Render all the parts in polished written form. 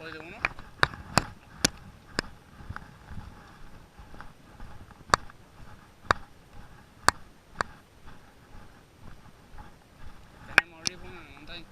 Voy de uno. Tenemos rifle en la montaña.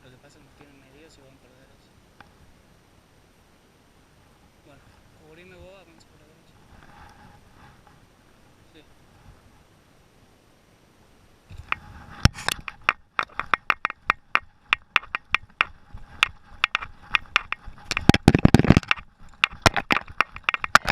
Lo que pasa es que nos tienen medidos y van a perder eso. Bueno, cubrirme vos.